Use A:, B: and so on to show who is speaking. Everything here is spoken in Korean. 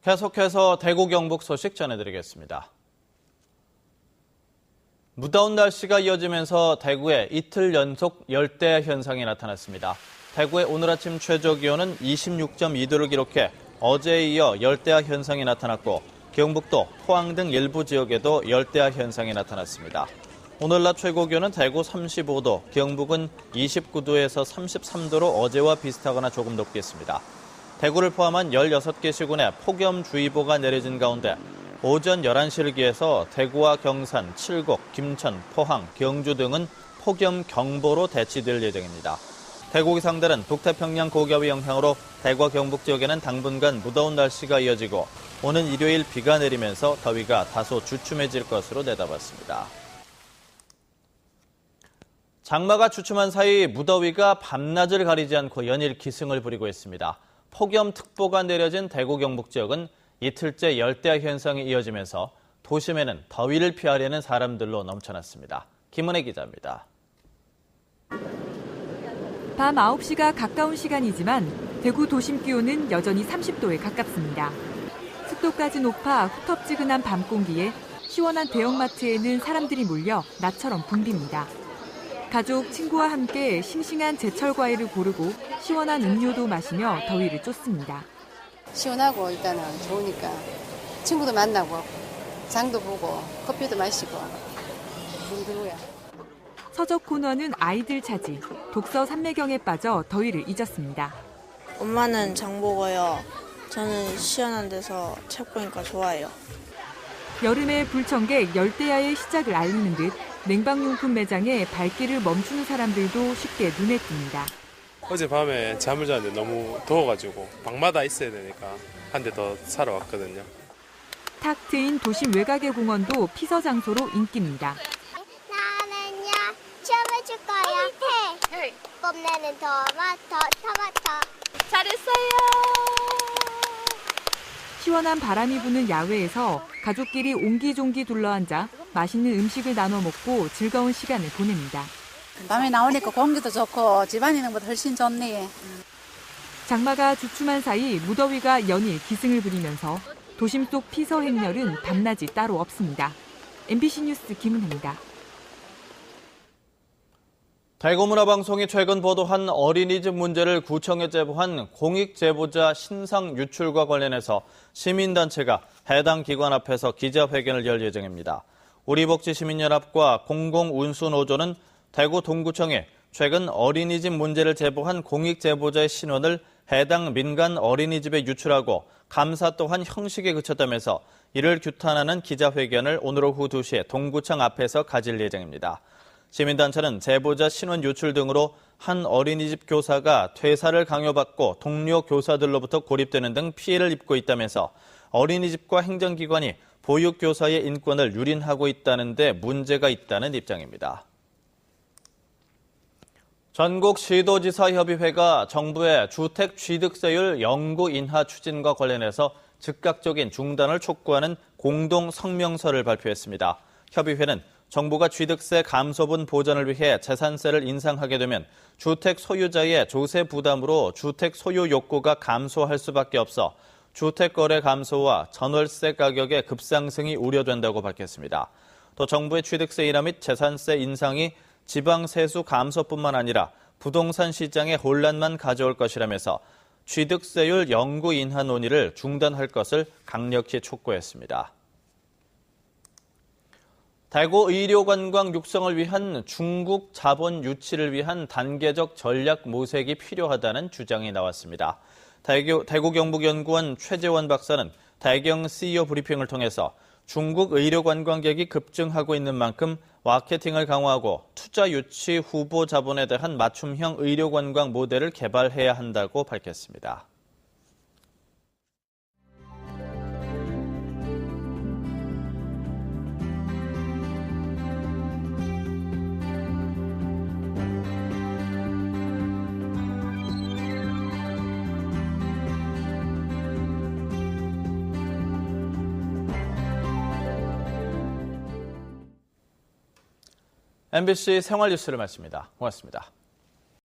A: 계속해서 대구 경북 소식 전해드리겠습니다. 무더운 날씨가 이어지면서 대구에 이틀 연속 열대 현상이 나타났습니다. 대구의 오늘 아침 최저 기온은 26.2도를 기록해 어제에 이어 열대야 현상이 나타났고 경북도, 포항 등 일부 지역에도 열대야 현상이 나타났습니다. 오늘 낮 최고 기온은 대구 35도, 경북은 29도에서 33도로 어제와 비슷하거나 조금 높겠습니다. 대구를 포함한 16개 시군에 폭염주의보가 내려진 가운데 오전 11시를 기해서 대구와 경산, 칠곡, 김천, 포항, 경주 등은 폭염경보로 대치될 예정입니다. 대구 기상대는 북태평양 고기압의 영향으로 대구와 경북 지역에는 당분간 무더운 날씨가 이어지고 오는 일요일 비가 내리면서 더위가 다소 주춤해질 것으로 내다봤습니다. 장마가 주춤한 사이 무더위가 밤낮을 가리지 않고 연일 기승을 부리고 있습니다. 폭염특보가 내려진 대구 경북 지역은 이틀째 열대야 현상이 이어지면서 도심에는 더위를 피하려는 사람들로 넘쳐났습니다. 김은혜 기자입니다.
B: 밤 9시가 가까운 시간이지만 대구 도심 기온은 여전히 30도에 가깝습니다. 습도까지 높아 후텁지근한 밤 공기에 시원한 대형마트에는 사람들이 몰려 낮처럼 붐빕니다. 가족, 친구와 함께 싱싱한 제철 과일을 고르고 시원한 음료도 마시며 더위를 쫓습니다.
C: 시원하고 일단은 좋으니까 친구도 만나고 장도 보고 커피도 마시고 힘들고요.
B: 서적 코너는 아이들 차지, 독서 삼매경에 빠져 더위를 잊었습니다.
D: 엄마는 장 보고요. 저는 시원한 데서 책 보니까 좋아요.
B: 여름의 불청객 열대야의 시작을 알리는 듯 냉방용품 매장에 발길을 멈추는 사람들도 쉽게 눈에 띕니다.
E: 어젯밤에 잠을 잤는데 너무 더워가지고 방마다 있어야 되니까 한 대 더 사러 왔거든요.
B: 탁 트인 도심 외곽의 공원도 피서 장소로 인기입니다.
F: 나는요 춤을 출 거야. 뽐내는 토마토.
B: 잘했어요. 시원한 바람이 부는 야외에서 가족끼리 옹기종기 둘러앉아 맛있는 음식을 나눠 먹고 즐거운 시간을 보냅니다.
C: 밤에 나오니까 공기도 좋고 집안에 있는 것보다 훨씬 좋네.
B: 장마가 주춤한 사이 무더위가 연일 기승을 부리면서 도심 속 피서 행렬은 밤낮이 따로 없습니다. MBC 뉴스 김은혜입니다.
A: 대구문화방송이 최근 보도한 어린이집 문제를 구청에 제보한 공익제보자 신상 유출과 관련해서 시민단체가 해당 기관 앞에서 기자회견을 열 예정입니다. 우리복지시민연합과 공공운수노조는 대구 동구청에 최근 어린이집 문제를 제보한 공익제보자의 신원을 해당 민간 어린이집에 유출하고 감사 또한 형식에 그쳤다면서 이를 규탄하는 기자회견을 오늘 오후 2시에 동구청 앞에서 가질 예정입니다. 시민단체는 제보자 신원 유출 등으로 한 어린이집 교사가 퇴사를 강요받고 동료 교사들로부터 고립되는 등 피해를 입고 있다면서 어린이집과 행정기관이 보육교사의 인권을 유린하고 있다는 데 문제가 있다는 입장입니다. 전국시도지사협의회가 정부의 주택 취득세율 영구 인하 추진과 관련해서 즉각적인 중단을 촉구하는 공동 성명서를 발표했습니다. 협의회는 정부가 취득세 감소분 보전을 위해 재산세를 인상하게 되면 주택 소유자의 조세 부담으로 주택 소유 욕구가 감소할 수밖에 없어 주택 거래 감소와 전월세 가격의 급상승이 우려된다고 밝혔습니다. 또 정부의 취득세 인하 및 재산세 인상이 지방 세수 감소뿐만 아니라 부동산 시장에 혼란만 가져올 것이라면서 취득세율 영구 인하 논의를 중단할 것을 강력히 촉구했습니다. 대구 의료관광 육성을 위한 중국 자본 유치를 위한 단계적 전략 모색이 필요하다는 주장이 나왔습니다. 대구 경북연구원 최재원 박사는 대경 CEO 브리핑을 통해서 중국 의료 관광객이 급증하고 있는 만큼 마케팅을 강화하고 투자 유치 후보 자본에 대한 맞춤형 의료 관광 모델을 개발해야 한다고 밝혔습니다. MBC 생활뉴스를 마칩니다. 고맙습니다.